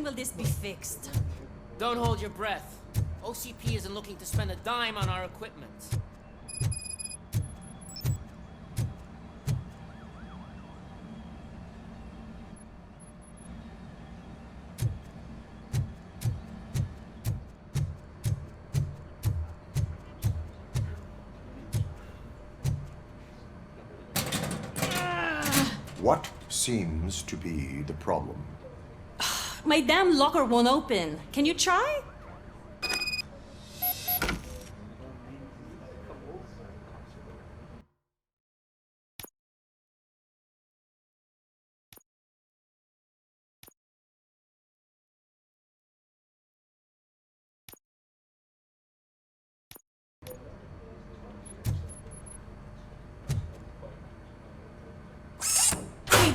When will this be fixed? Don't hold your breath. OCP isn't looking to spend a dime on our equipment. What seems to be the problem? My damn locker won't open. Can you try?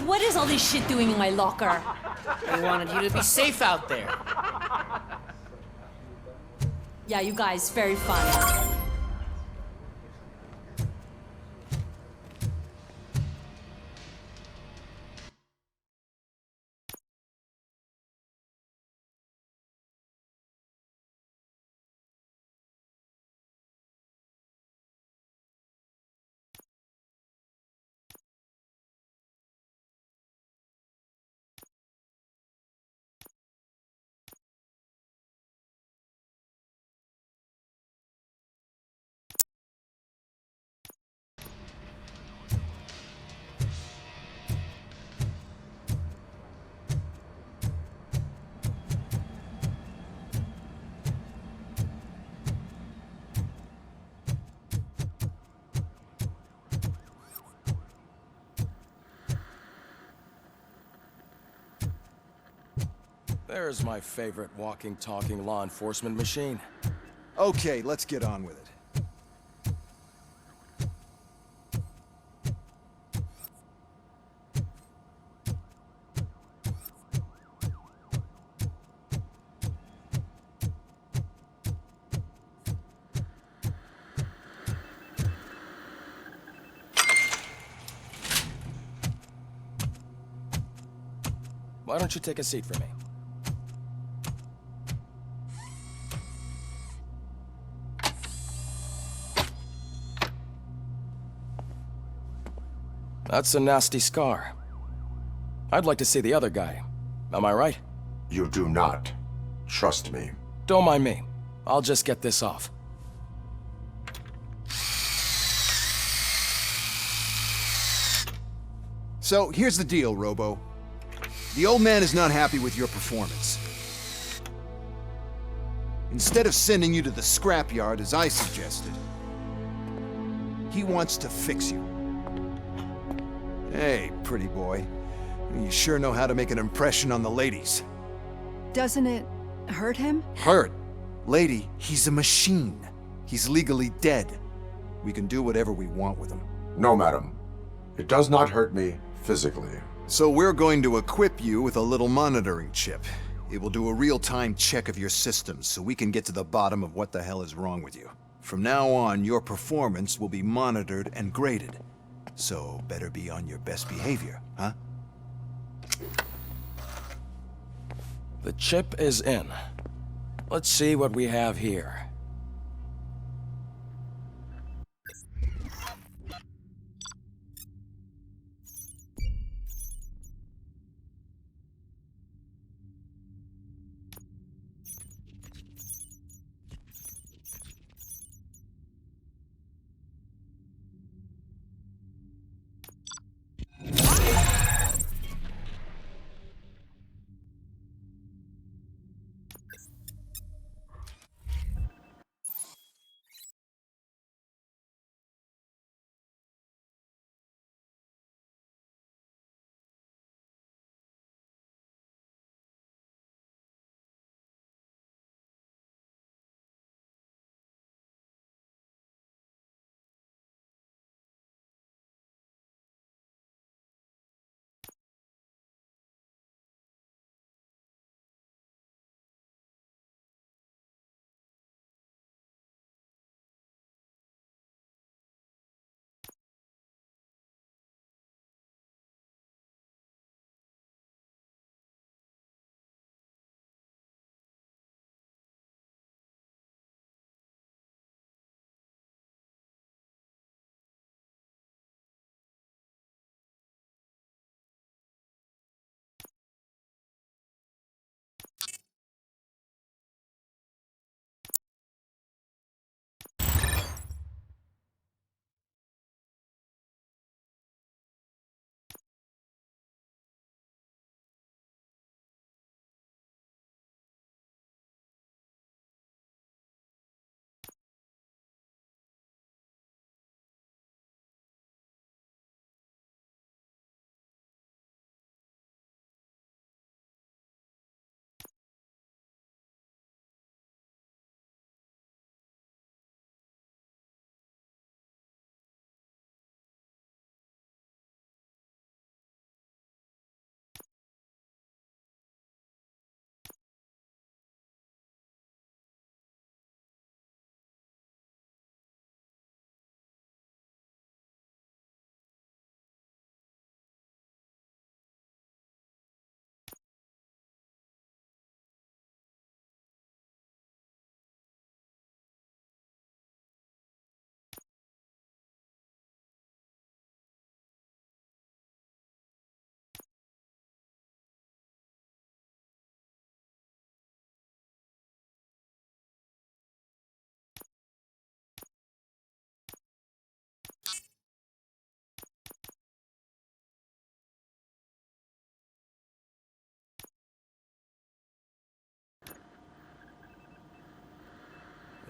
What is all this shit doing in my locker? I wanted you to be safe out there. Yeah, you guys, very fun. There's my favorite walking, talking law enforcement machine. Okay, let's get on with it. Why don't you take a seat for me? That's a nasty scar. I'd like to see the other guy. Am I right? You do not. Trust me. Don't mind me. I'll just get this off. So, here's the deal, Robo. The old man is not happy with your performance. Instead of sending you to the scrapyard, as I suggested, he wants to fix you. Hey, pretty boy. You sure know how to make an impression on the ladies. Doesn't it hurt him? Hurt? Lady, he's a machine. He's legally dead. We can do whatever we want with him. No, madam. It does not hurt me physically. So we're going to equip you with a little monitoring chip. It will do a real-time check of your systems so we can get to the bottom of what the hell is wrong with you. From now on, your performance will be monitored and graded. So better be on your best behavior, huh? The chip is in. Let's see what we have here.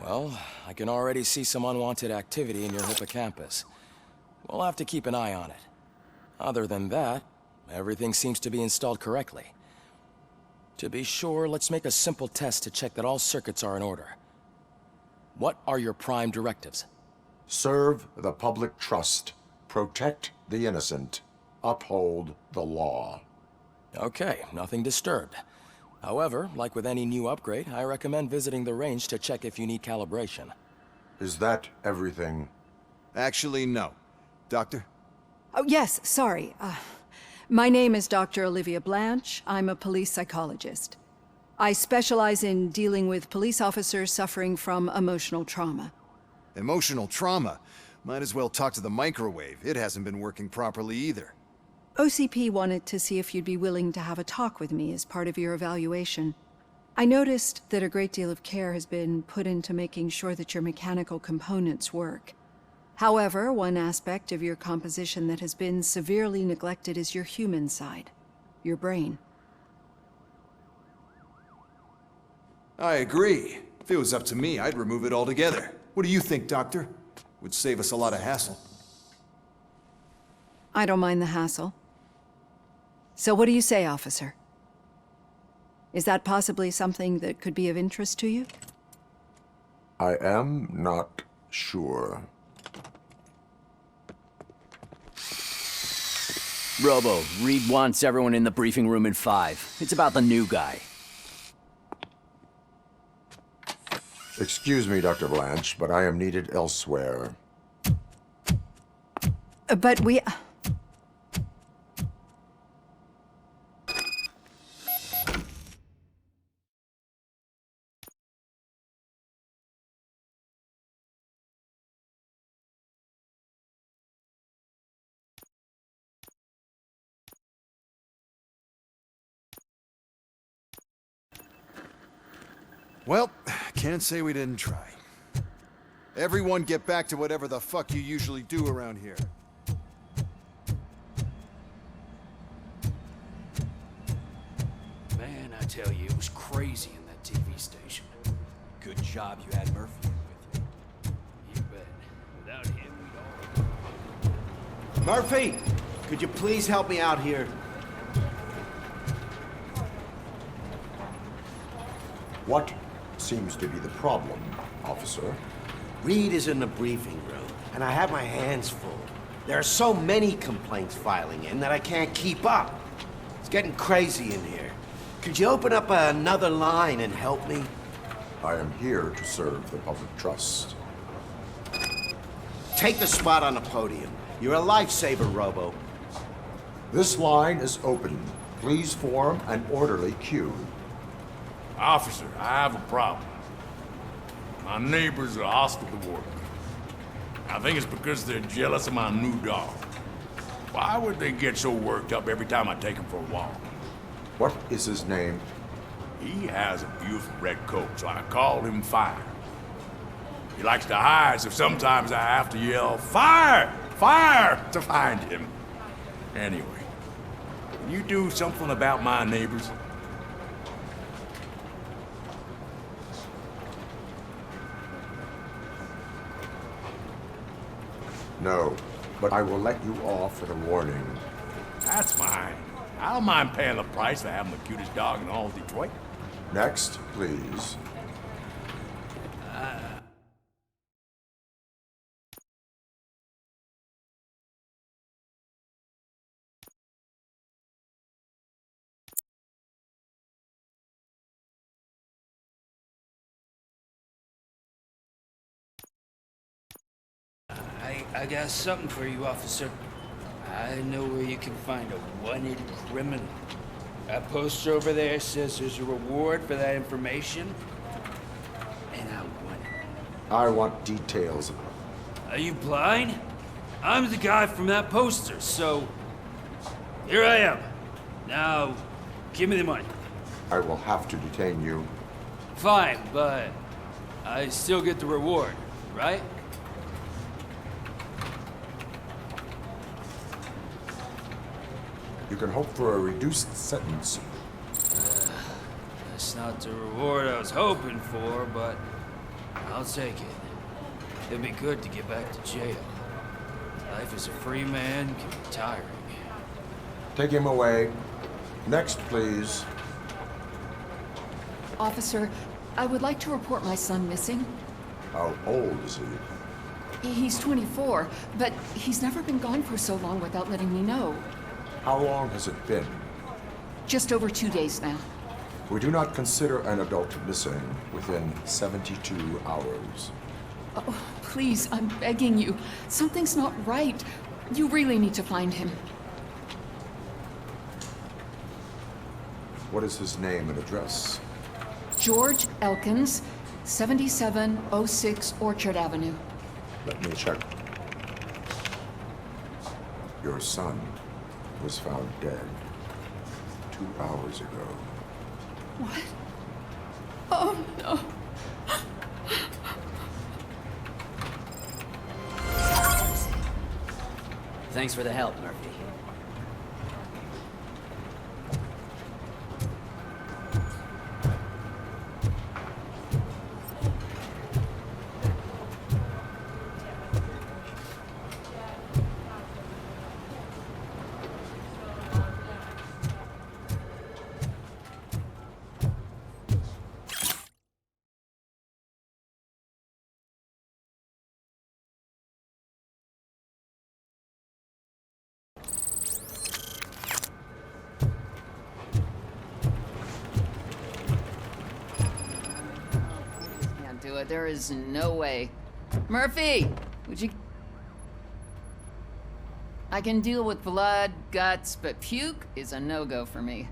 Well, I can already see some unwanted activity in your hippocampus. We'll have to keep an eye on it. Other than that, everything seems to be installed correctly. To be sure, let's make a simple test to check that all circuits are in order. What are your prime directives? Serve the public trust. Protect the innocent. Uphold the law. Okay, nothing disturbed. However, like with any new upgrade, I recommend visiting the range to check if you need calibration. Is that everything? Actually, no. Doctor? Oh, yes, sorry. My name is Dr. Olivia Blanche. I'm a police psychologist. I specialize in dealing with police officers suffering from emotional trauma. Emotional trauma? Might as well talk to the microwave. It hasn't been working properly either. OCP wanted to see if you'd be willing to have a talk with me as part of your evaluation. I noticed that a great deal of care has been put into making sure that your mechanical components work. However, one aspect of your composition that has been severely neglected is your human side, your brain. I agree. If it was up to me, I'd remove it altogether. What do you think, Doctor? Would save us a lot of hassle. I don't mind the hassle. So what do you say, officer? Is that possibly something that could be of interest to you? I am not sure. Robo, Reed wants everyone in the briefing room in 5. It's about the new guy. Excuse me, Dr. Blanche, but I am needed elsewhere. But we... Well, can't say we didn't try. Everyone get back to whatever the fuck you usually do around here. Man, I tell you, it was crazy in that TV station. Good job you had Murphy with you. You bet. Without him, we'd all... Murphy, could you please help me out here? What seems to be the problem, officer? Reed is in the briefing room, and I have my hands full. There are so many complaints filing in that I can't keep up. It's getting crazy in here. Could you open up another line and help me? I am here to serve the public trust. Take the spot on the podium. You're a lifesaver, Robo. This line is open. Please form an orderly queue. Officer, I have a problem. My neighbors are hostile toward me. I think it's because they're jealous of my new dog. Why would they get so worked up every time I take him for a walk? What is his name? He has a beautiful red coat, so I call him Fire. He likes to hide, so sometimes I have to yell, "Fire! Fire!" to find him. Anyway, can you do something about my neighbors? No, but I will let you off with a warning. That's mine. I don't mind paying the price for having the cutest dog in all of Detroit. Next, please. I got something for you, officer. I know where you can find a wanted criminal. That poster over there says there's a reward for that information. And I want it. I want details. Are you blind? I'm the guy from that poster, so... here I am. Now, give me the money. I will have to detain you. Fine, but I still get the reward, right? You can hope for a reduced sentence. That's not the reward I was hoping for, but I'll take it. It'd be good to get back to jail. Life as a free man can be tiring. Take him away. Next, please. Officer, I would like to report my son missing. How old is he? He's 24, but he's never been gone for so long without letting me know. How long has it been? Just over 2 days now. We do not consider an adult missing within 72 hours. Oh, please, I'm begging you. Something's not right. You really need to find him. What is his name and address? George Elkins, 7706 Orchard Avenue. Let me check. Your son was found dead 2 hours ago. What? Oh, no. Thanks for the help, Murphy. There is no way. Murphy, would you... I can deal with blood, guts, but puke is a no-go for me.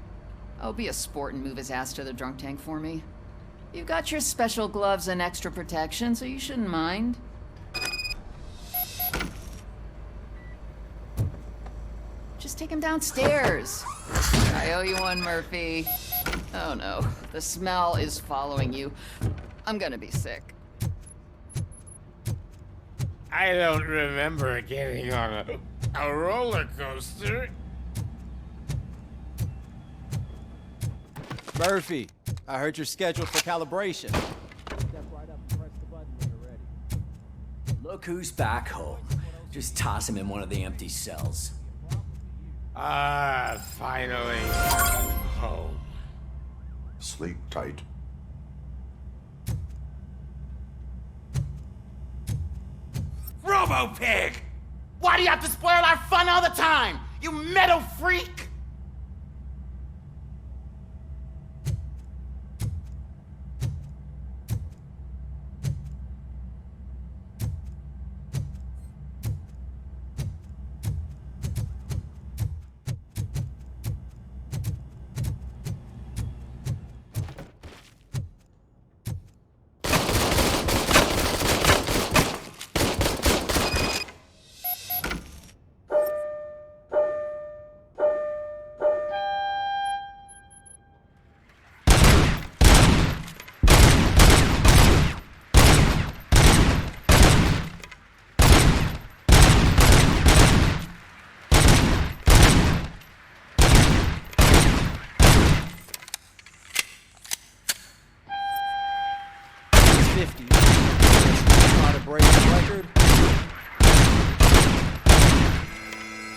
Oh, be a sport and move his ass to the drunk tank for me. You've got your special gloves and extra protection, so you shouldn't mind. Just take him downstairs. I owe you one, Murphy. Oh no, the smell is following you. I'm gonna be sick. I don't remember getting on a roller coaster. Murphy, I heard you're scheduled for calibration. Step right up and press the button when you're ready. Look who's back home. Just toss him in one of the empty cells. Ah, finally. Home. Sleep tight. Robo-Pig! Why do you have to spoil our fun all the time? You metal freak!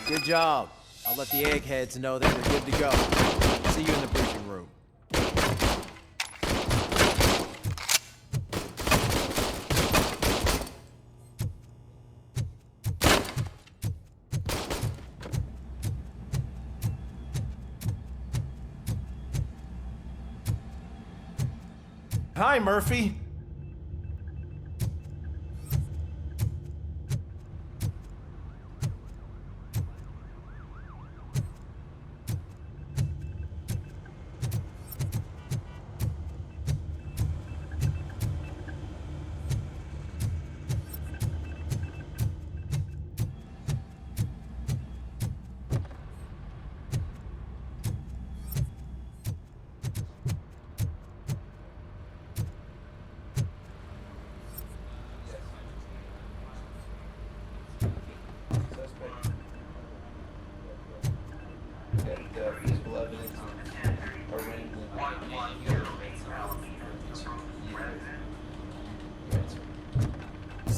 Good job. I'll let the eggheads know that you're good to go. See you in the briefing room. Hi, Murphy.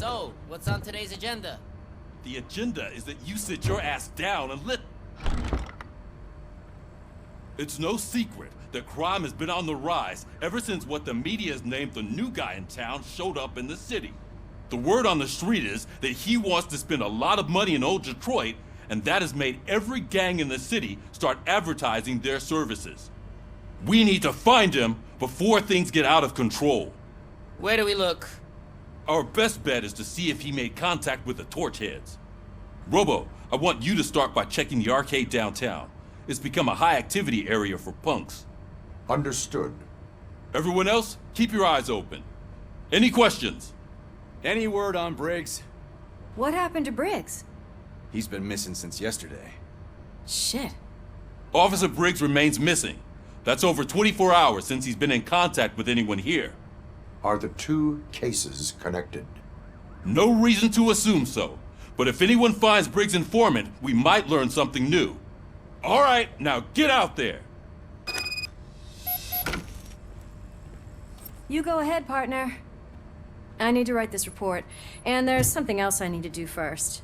So, what's on today's agenda? The agenda is that you sit your ass down and let... It's no secret that crime has been on the rise ever since what the media has named the new guy in town showed up in the city. The word on the street is that he wants to spend a lot of money in old Detroit, and that has made every gang in the city start advertising their services. We need to find him before things get out of control. Where do we look? Our best bet is to see if he made contact with the Torchheads. Robo, I want you to start by checking the arcade downtown. It's become a high-activity area for punks. Understood. Everyone else, keep your eyes open. Any questions? Any word on Briggs? What happened to Briggs? He's been missing since yesterday. Shit. Officer Briggs remains missing. That's over 24 hours since he's been in contact with anyone here. Are the two cases connected? No reason to assume so. But if anyone finds Briggs' informant, we might learn something new. All right, now get out there. You go ahead, partner. I need to write this report, and there's something else I need to do first.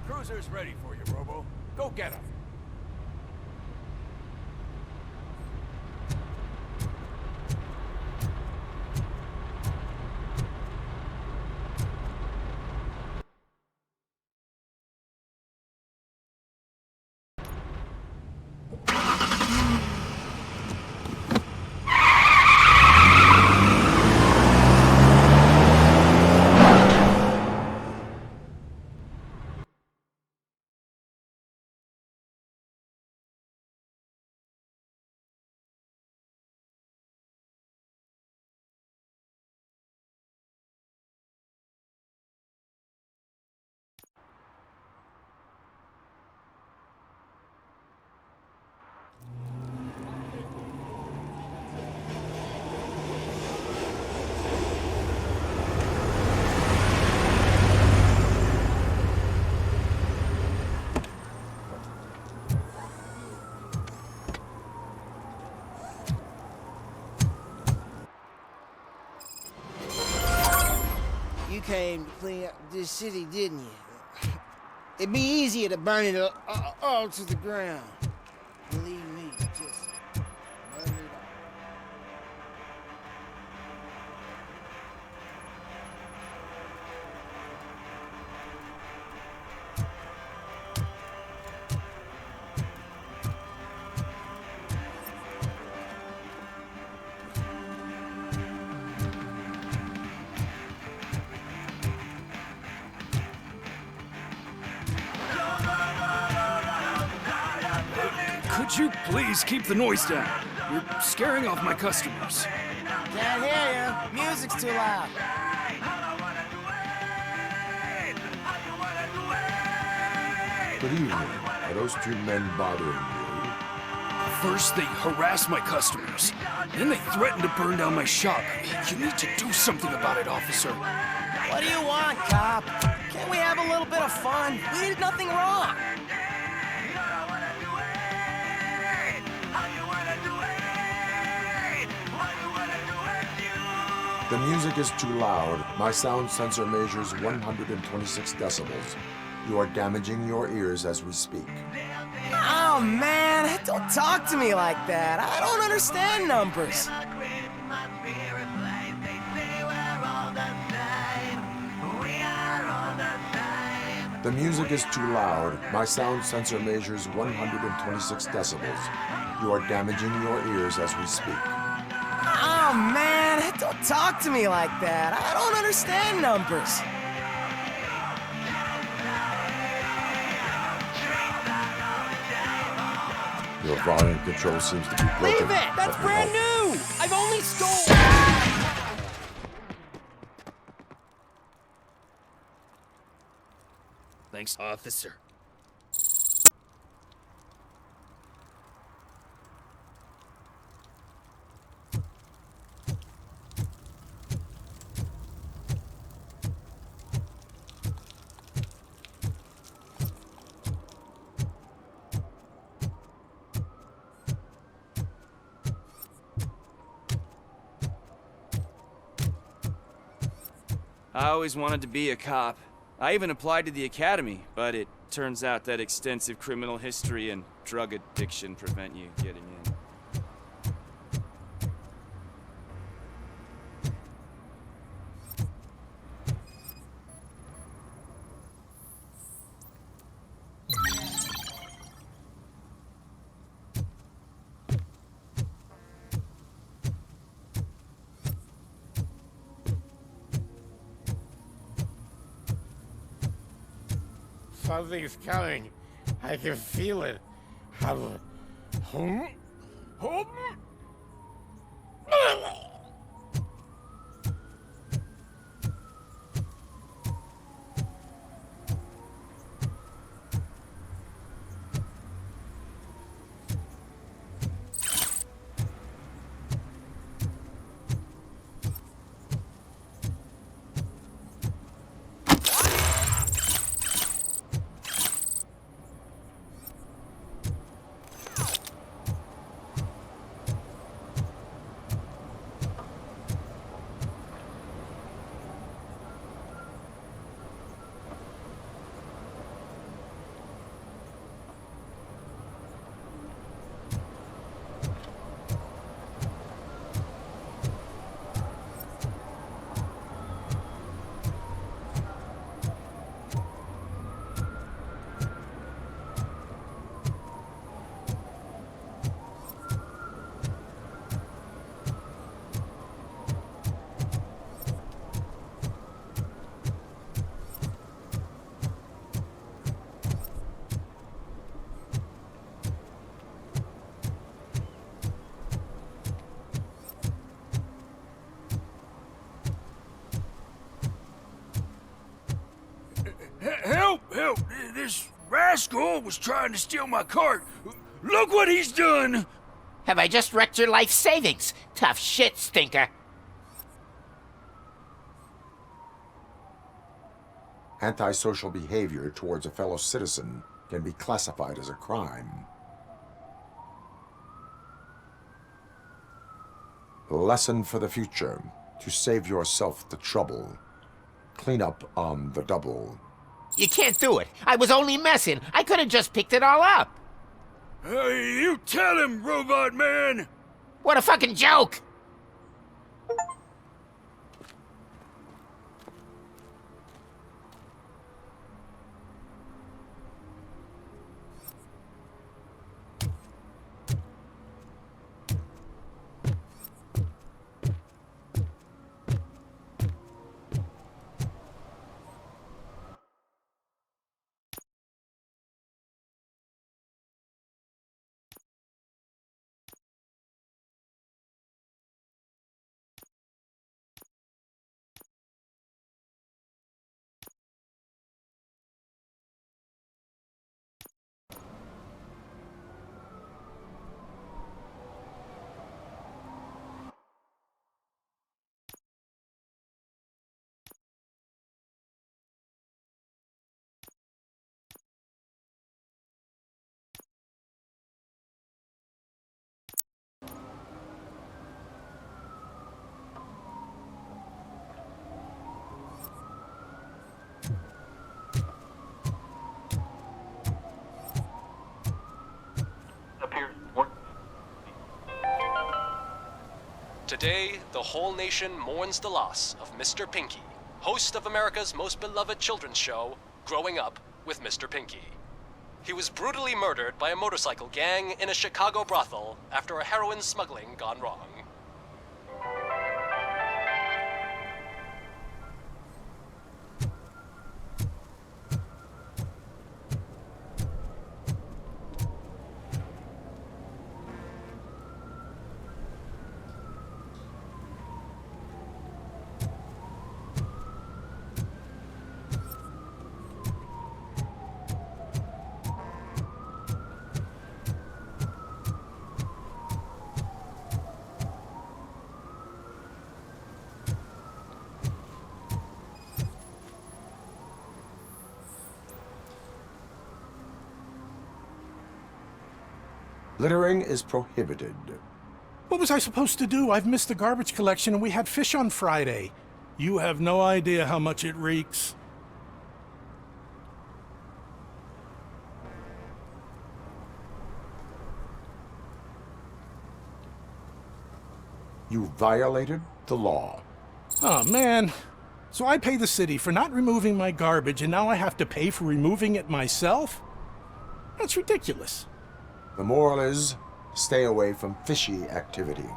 Cruiser's ready for you, Robo. Go get him. You came to clean up this city, didn't you? It'd be easier to burn it all to the ground. Believe me, just burn it all. Could you please keep the noise down? You're scaring off my customers. Can't hear you. Music's too loud. Good evening. Are those two men bothering you? First, they harass my customers. Then they threaten to burn down my shop. You need to do something about it, officer. What do you want, cop? Can't we have a little bit of fun? We did nothing wrong. The music is too loud. My sound sensor measures 126 decibels. You are damaging your ears as we speak. Oh, man, don't talk to me like that. I don't understand numbers. The music is too loud. My sound sensor measures 126 decibels. You are damaging your ears as we speak. Oh, man, don't talk to me like that. I don't understand numbers. Your volume control seems to be broken. Leave it! That's brand new! I've only stole... Thanks, officer. I always wanted to be a cop. I even applied to the academy, but it turns out that extensive criminal history and drug addiction prevent you getting in. Something's coming. I can feel it. Help! Help! This rascal was trying to steal my cart. Look what he's done! Have I just wrecked your life savings? Tough shit, stinker. Antisocial behavior towards a fellow citizen can be classified as a crime. Lesson for the future: to save yourself the trouble. Clean up on the double. You can't do it. I was only messing. I could have just picked it all up. You tell him, Robot Man! What a fucking joke! Today, the whole nation mourns the loss of Mr. Pinky, host of America's most beloved children's show, Growing Up with Mr. Pinky. He was brutally murdered by a motorcycle gang in a Chicago brothel after a heroin smuggling gone wrong. Littering is prohibited. What was I supposed to do? I've missed the garbage collection and we had fish on Friday. You have no idea how much it reeks. You violated the law. Oh, man. So I pay the city for not removing my garbage, and now I have to pay for removing it myself? That's ridiculous. The moral is, stay away from fishy activity.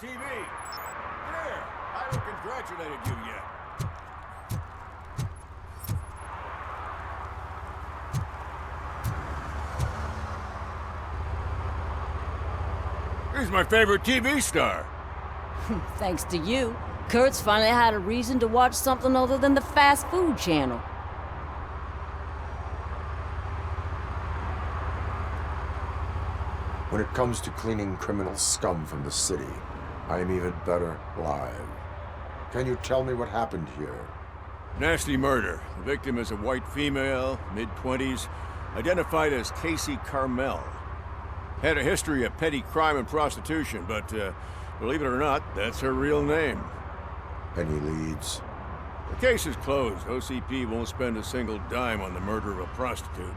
TV. Here, I haven't congratulated you yet. He's my favorite TV star. Thanks to you, Kurt's finally had a reason to watch something other than the fast food channel. When it comes to cleaning criminal scum from the city, I am even better live. Can you tell me what happened here? Nasty murder. The victim is a white female, mid-20s, identified as Кейси Кармел. Had a history of petty crime and prostitution, but believe it or not, that's her real name. Any leads? The case is closed. OCP won't spend a single dime on the murder of a prostitute.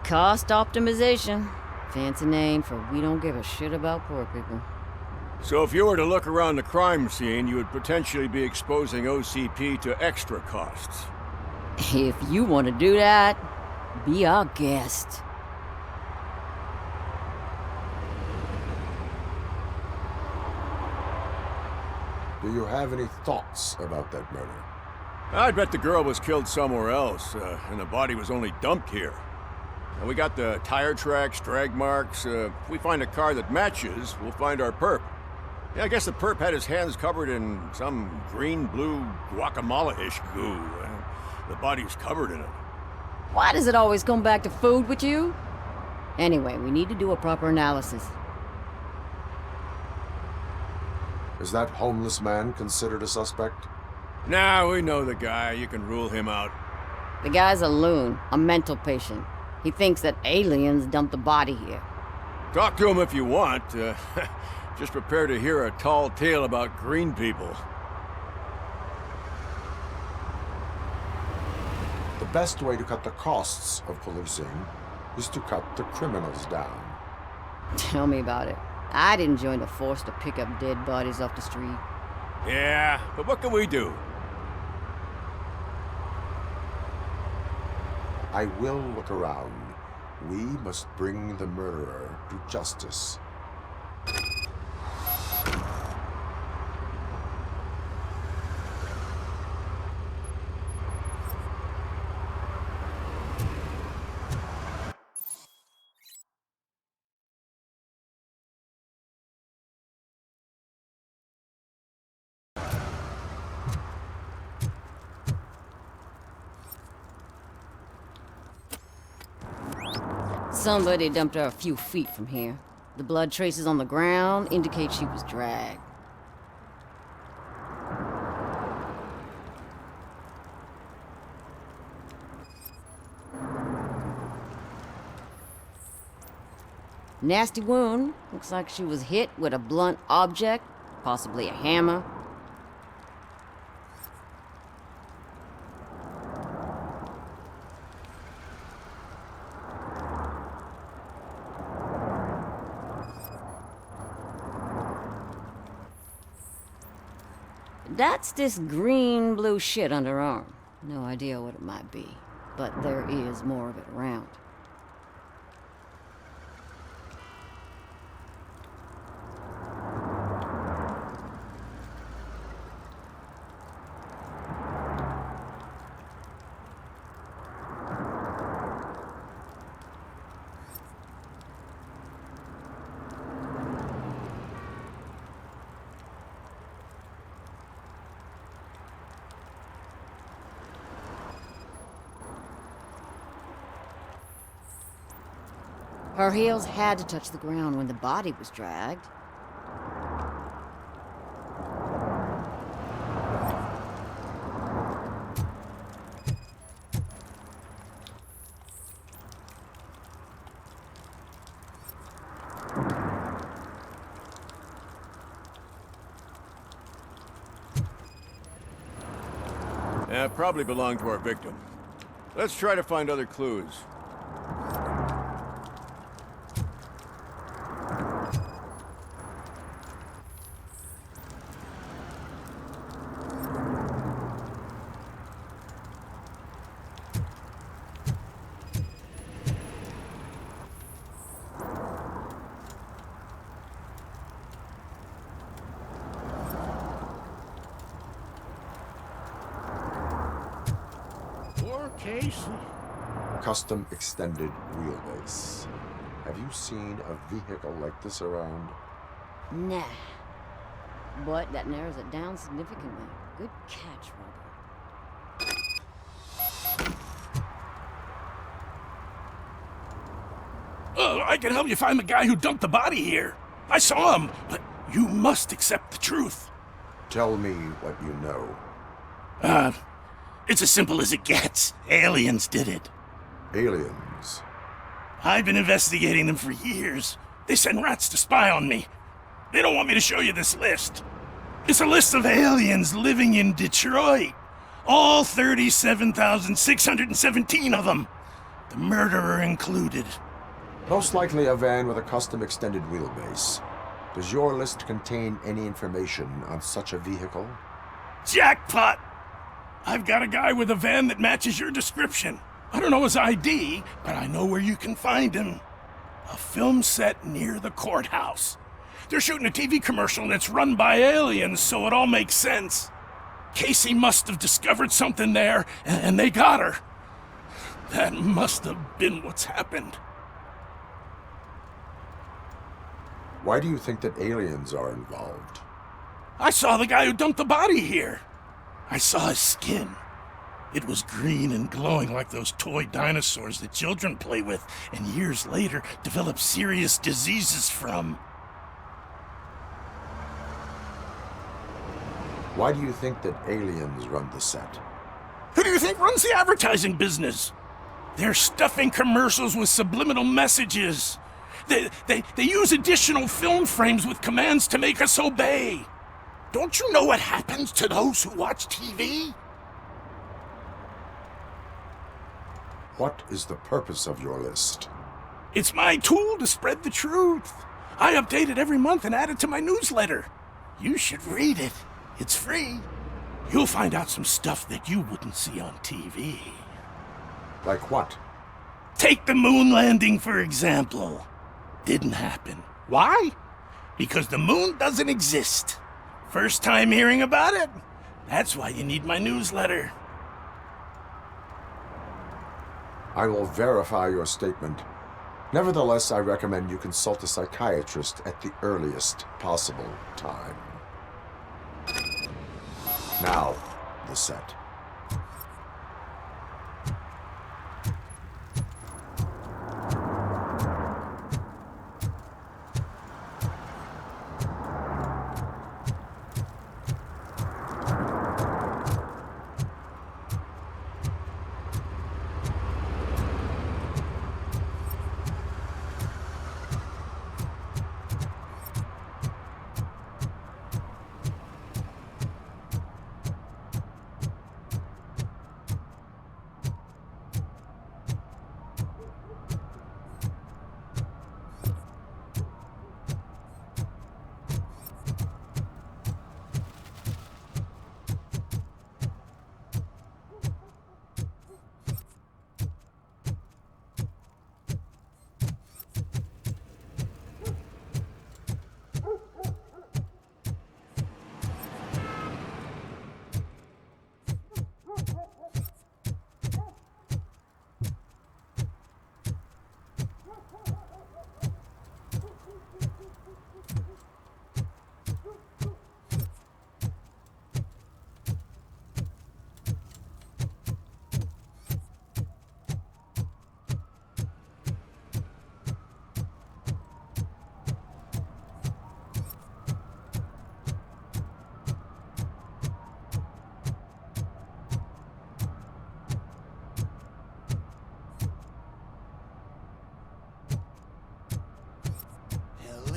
Cost optimization. Fancy name for we don't give a shit about poor people. So if you were to look around the crime scene, you would potentially be exposing OCP to extra costs. If you want to do that, be our guest. Do you have any thoughts about that murder? I'd bet the girl was killed somewhere else, and the body was only dumped here. And we got the tire tracks, drag marks. If we find a car that matches, we'll find our perp. Yeah, I guess the perp had his hands covered in some green-blue guacamole-ish goo. The body's covered in it. Why does it always come back to food with you? Anyway, we need to do a proper analysis. Is that homeless man considered a suspect? Nah, we know the guy. You can rule him out. The guy's a loon, a mental patient. He thinks that aliens dumped the body here. Talk to him if you want. Just prepare to hear a tall tale about green people. The best way to cut the costs of policing is to cut the criminals down. Tell me about it. I didn't join the force to pick up dead bodies off the street. Yeah, but what can we do? I will look around. We must bring the murderer to justice. Somebody dumped her a few feet from here. The blood traces on the ground indicate she was dragged. Nasty wound. Looks like she was hit with a blunt object, possibly a hammer. That's this green-blue shit under her arm. No idea what it might be, but there is more of it around. Her heels had to touch the ground when the body was dragged. Yeah, probably belonged to our victim. Let's try to find other clues. Casey. Custom extended wheelbase. Have you seen a vehicle like this around? Nah. But that narrows it down significantly. Good catch, Robo. I can help you find the guy who dumped the body here. I saw him, but you must accept the truth. Tell me what you know. It's as simple as it gets. Aliens did it. Aliens? I've been investigating them for years. They send rats to spy on me. They don't want me to show you this list. It's a list of aliens living in Detroit. All 37,617 of them. The murderer included. Most likely a van with a custom extended wheelbase. Does your list contain any information on such a vehicle? Jackpot! I've got a guy with a van that matches your description. I don't know his ID, but I know where you can find him. A film set near the courthouse. They're shooting a TV commercial and it's run by aliens, so it all makes sense. Casey must have discovered something there, and they got her. That must have been what's happened. Why do you think that aliens are involved? I saw the guy who dumped the body here. I saw his skin. It was green and glowing like those toy dinosaurs that children play with and years later develop serious diseases from. Why do you think that aliens run the set? Who do you think runs the advertising business? They're stuffing commercials with subliminal messages. They use additional film frames with commands to make us obey. Don't you know what happens to those who watch TV? What is the purpose of your list? It's my tool to spread the truth. I update it every month and add it to my newsletter. You should read it. It's free. You'll find out some stuff that you wouldn't see on TV. Like what? Take the moon landing, for example. Didn't happen. Why? Because the moon doesn't exist. First time hearing about it? That's why you need my newsletter. I will verify your statement. Nevertheless, I recommend you consult a psychiatrist at the earliest possible time. Now, the set.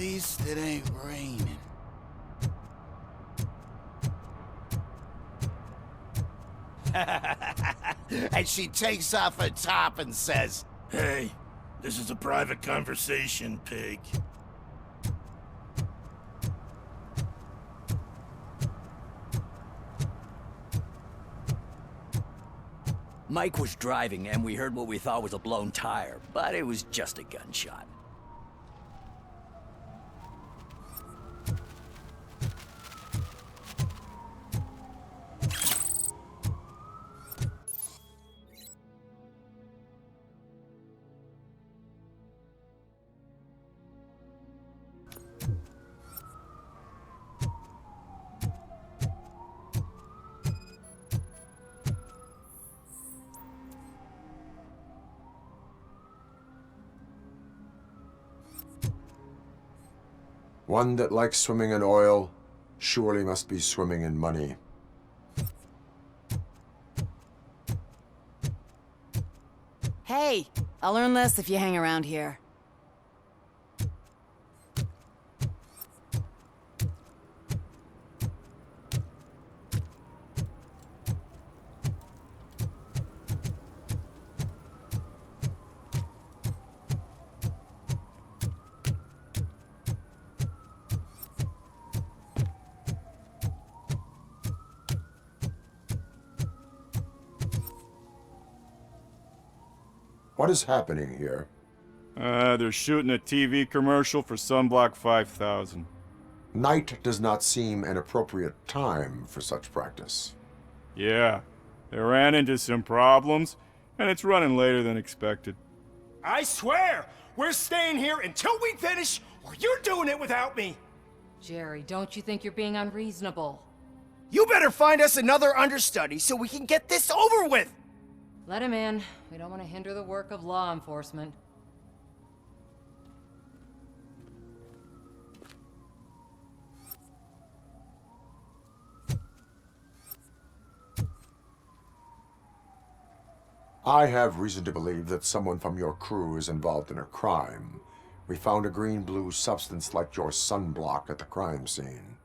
least it ain't raining. And she takes off her top and says, Hey, this is a private conversation, pig. Mike was driving and we heard what we thought was a blown tire, but it was just a gunshot. One that likes swimming in oil surely must be swimming in money. Hey, I'll learn less if you hang around here. What is happening here? They're shooting a TV commercial for Sunblock 5000. Night does not seem an appropriate time for such practice. Yeah, they ran into some problems, and it's running later than expected. I swear, we're staying here until we finish, or you're doing it without me! Jerry, don't you think you're being unreasonable? You better find us another understudy so we can get this over with! Let him in. We don't want to hinder the work of law enforcement. I have reason to believe that someone from your crew is involved in a crime. We found a green-blue substance like your sunblock at the crime scene.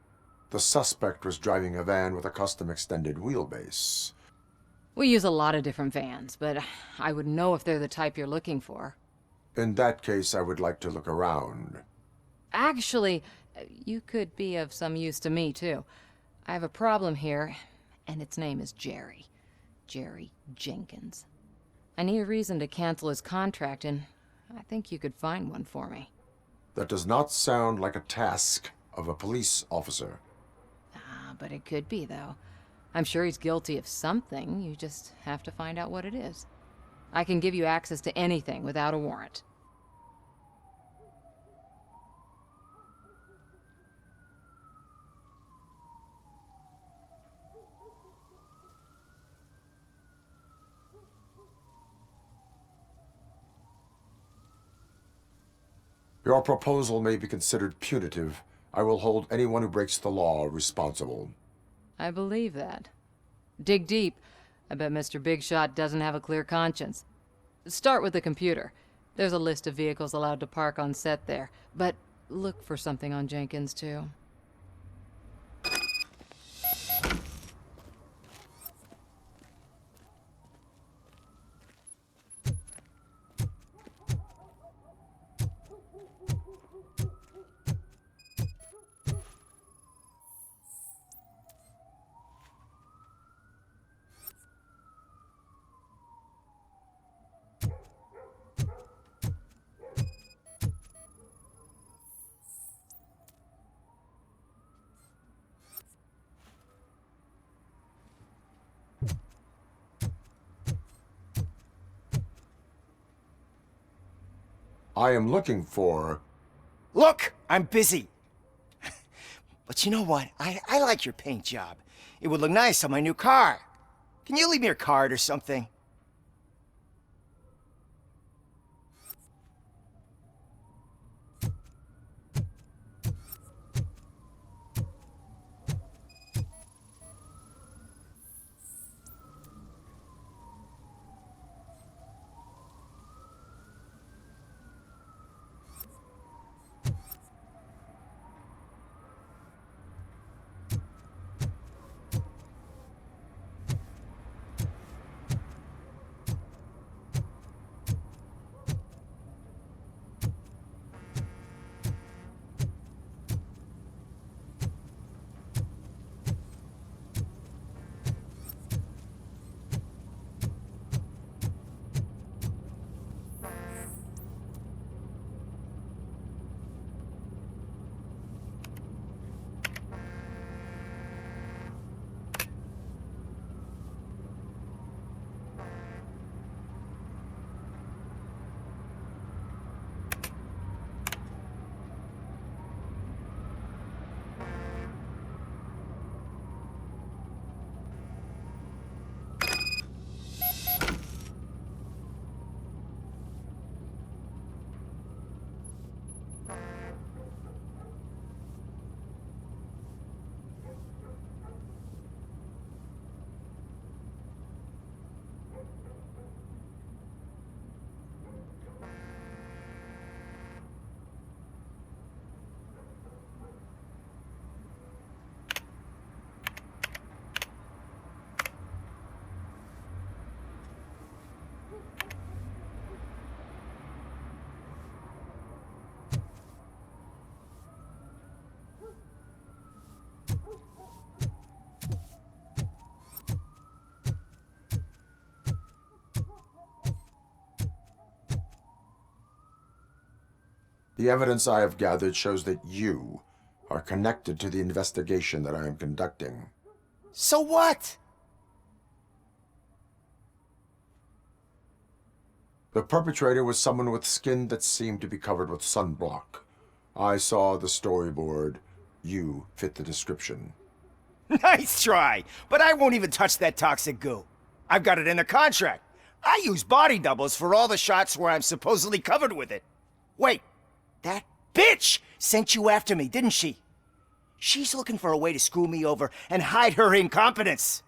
The suspect was driving a van with a custom extended wheelbase. We use a lot of different vans, but I wouldn't know if they're the type you're looking for. In that case, I would like to look around. Actually, you could be of some use to me, too. I have a problem here, and its name is Jerry. Jerry Jenkins. I need a reason to cancel his contract, and I think you could find one for me. That does not sound like a task of a police officer. But it could be, though. I'm sure he's guilty of something. You just have to find out what it is. I can give you access to anything without a warrant. Your proposal may be considered punitive. I will hold anyone who breaks the law responsible. I believe that. Dig deep. I bet Mr. Big Shot doesn't have a clear conscience. Start with the computer. There's a list of vehicles allowed to park on set there, but look for something on Jenkins, too. I am looking for... Look, I'm busy. But you know what? I like your paint job. It would look nice on my new car. Can you leave me your card or something? The evidence I have gathered shows that you are connected to the investigation that I am conducting. So what? The perpetrator was someone with skin that seemed to be covered with sunblock. I saw the storyboard. You fit the description. Nice try, but I won't even touch that toxic goo. I've got it in the contract. I use body doubles for all the shots where I'm supposedly covered with it. Wait, that bitch sent you after me, didn't she? She's looking for a way to screw me over and hide her incompetence.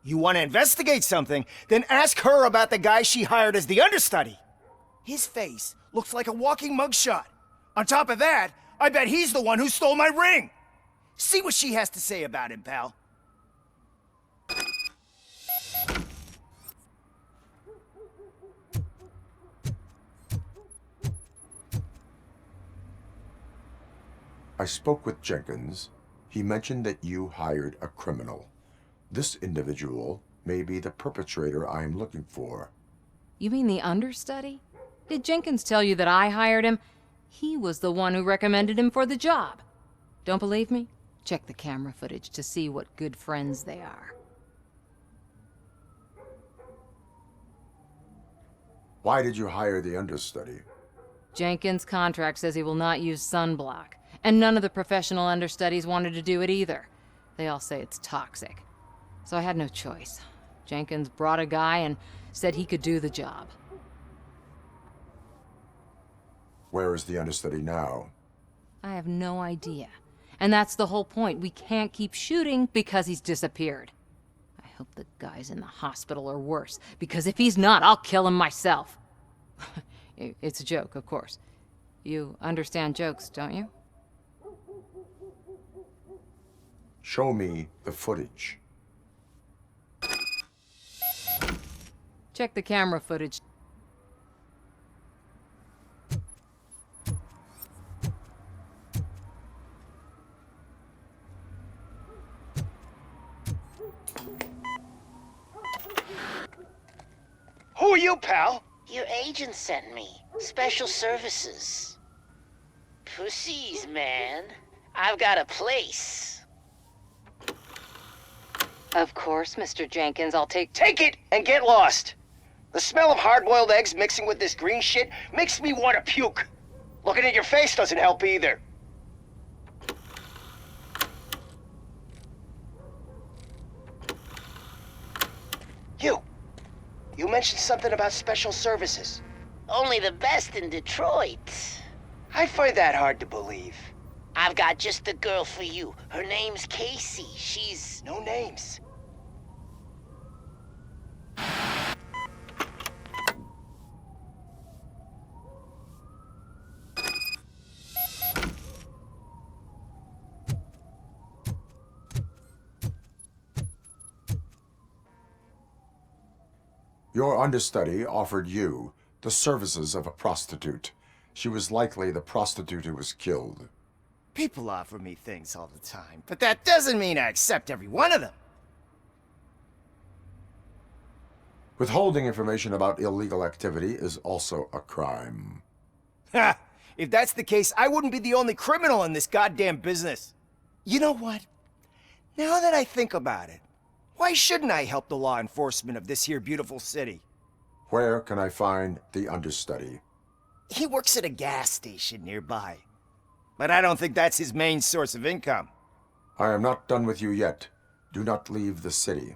You want to investigate something, then ask her about the guy she hired as the understudy. His face looks like a walking mugshot. On top of that, I bet he's the one who stole my ring. See what she has to say about him, pal. I spoke with Jenkins. He mentioned that you hired a criminal. This individual may be the perpetrator I am looking for. You mean the understudy? Did Jenkins tell you that I hired him? He was the one who recommended him for the job. Don't believe me? Check the camera footage to see what good friends they are. Why did you hire the understudy? Jenkins' contract says he will not use sunblock, and none of the professional understudies wanted to do it either. They all say it's toxic. So I had no choice. Jenkins brought a guy and said he could do the job. Where is the understudy now? I have no idea. And that's the whole point. We can't keep shooting because he's disappeared. I hope the guy's in the hospital or worse, because if he's not, I'll kill him myself. It's a joke, of course. You understand jokes, don't you? Show me the footage. Check the camera footage. Who are you, pal? Your agent sent me. Special services. Pussies, man. I've got a place. Of course, Mr. Jenkins, I'll take it and get lost. The smell of hard-boiled eggs mixing with this green shit makes me want to puke. Looking at your face doesn't help either. You mentioned something about special services. Only the best in Detroit. I find that hard to believe. I've got just the girl for you. Her name's Кейси. She's... No names. Your understudy offered you the services of a prostitute. She was likely the prostitute who was killed. People offer me things all the time, but that doesn't mean I accept every one of them. Withholding information about illegal activity is also a crime. Ha! If that's the case, I wouldn't be the only criminal in this goddamn business. You know what? Now that I think about it, why shouldn't I help the law enforcement of this here beautiful city? Where can I find the understudy? He works at a gas station nearby. But I don't think that's his main source of income. I am not done with you yet. Do not leave the city.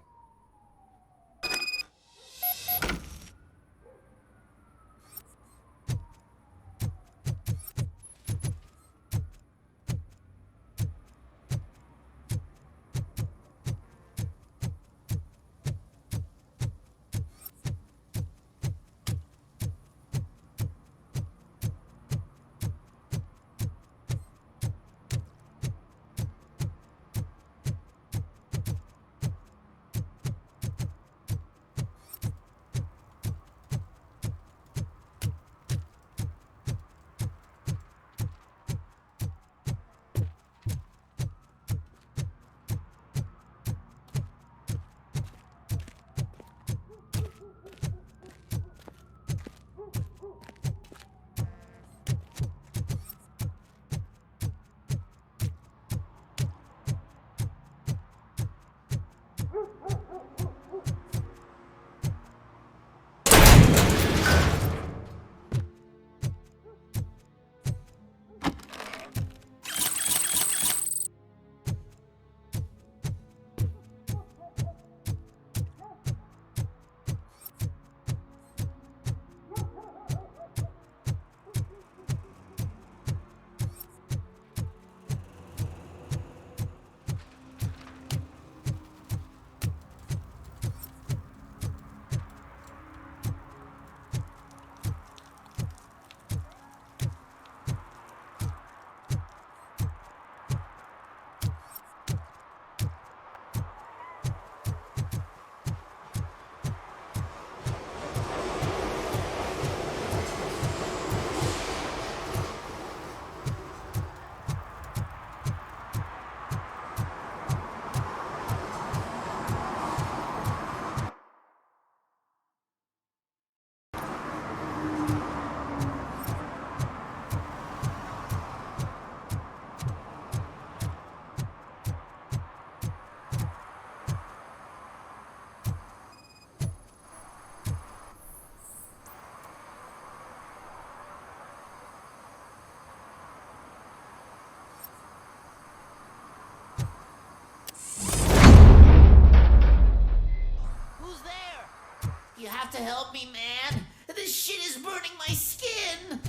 You have to help me, man. This shit is burning my skin.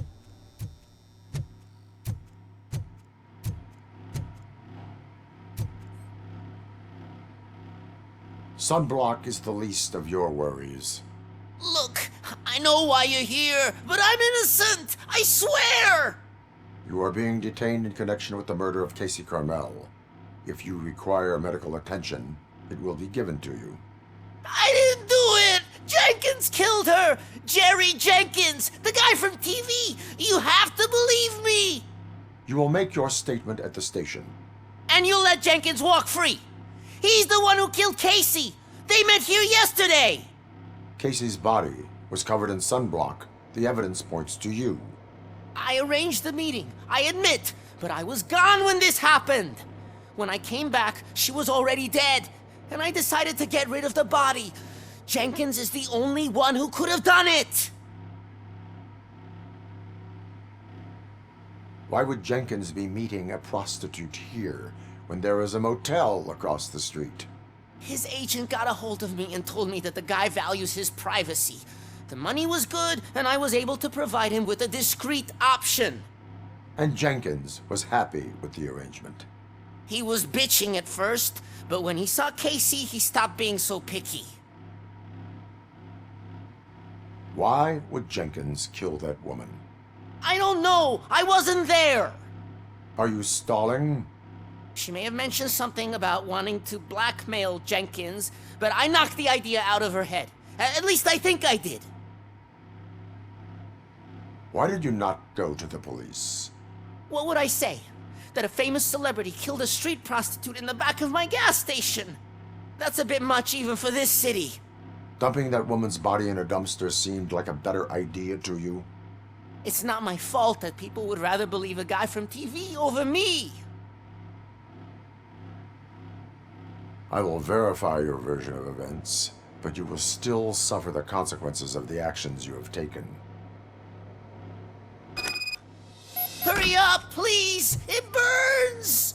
Sunblock is the least of your worries. Look, I know why you're here, but I'm innocent! I swear! You are being detained in connection with the murder of Кейси Кармел. If you require medical attention, it will be given to you. I didn't do it! Jenkins killed her! Jerry Jenkins! The guy from TV! You have to believe me! You will make your statement at the station. And you'll let Jenkins walk free! He's the one who killed Casey! They met here yesterday! Casey's body was covered in sunblock. The evidence points to you. I arranged the meeting, I admit, but I was gone when this happened. When I came back, she was already dead, and I decided to get rid of the body. Jenkins is the only one who could have done it! Why would Jenkins be meeting a prostitute here when there is a motel across the street? His agent got a hold of me and told me that the guy values his privacy. The money was good, and I was able to provide him with a discreet option. And Jenkins was happy with the arrangement. He was bitching at first, but when he saw Casey, he stopped being so picky. Why would Jenkins kill that woman? I don't know! I wasn't there! Are you stalling? She may have mentioned something about wanting to blackmail Jenkins, but I knocked the idea out of her head. At least I think I did. Why did you not go to the police? What would I say? That a famous celebrity killed a street prostitute in the back of my gas station? That's a bit much even for this city. Dumping that woman's body in a dumpster seemed like a better idea to you? It's not my fault that people would rather believe a guy from TV over me. I will verify your version of events, but you will still suffer the consequences of the actions you have taken. Hurry up, please! It burns!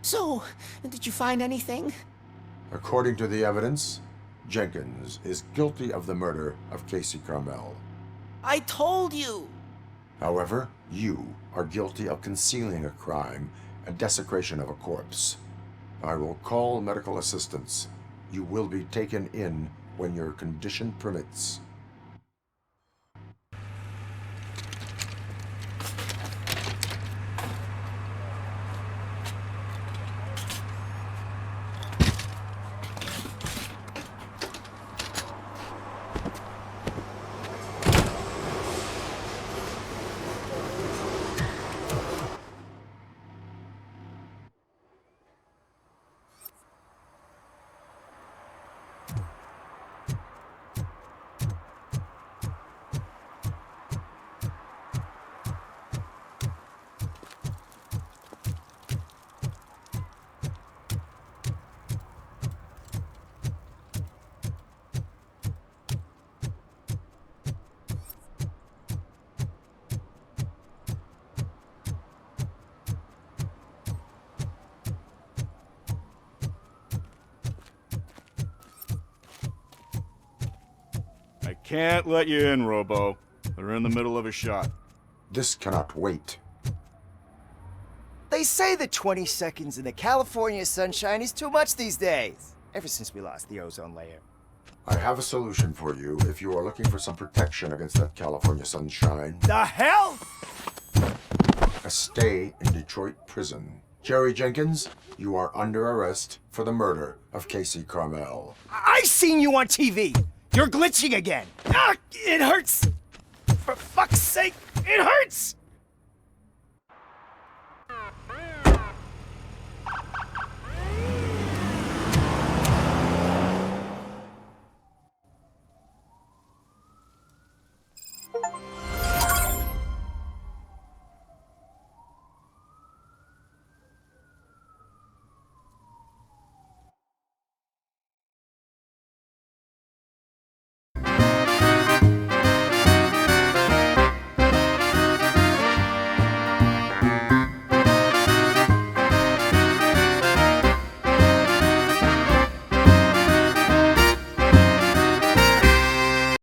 So, did you find anything? According to the evidence, Jenkins is guilty of the murder of Кейси Кармел. I told you! However, you are guilty of concealing a crime and desecration of a corpse. I will call medical assistance. You will be taken in when your condition permits. I can't let you in, Robo. They're in the middle of a shot. This cannot wait. They say that 20 seconds in the California sunshine is too much these days. Ever since we lost the ozone layer. I have a solution for you if you are looking for some protection against that California sunshine. The hell? A stay in Detroit prison. Jerry Jenkins, you are under arrest for the murder of Кейси Кармел. I seen you on TV. You're glitching again. Ah, it hurts. For fuck's sake, it hurts.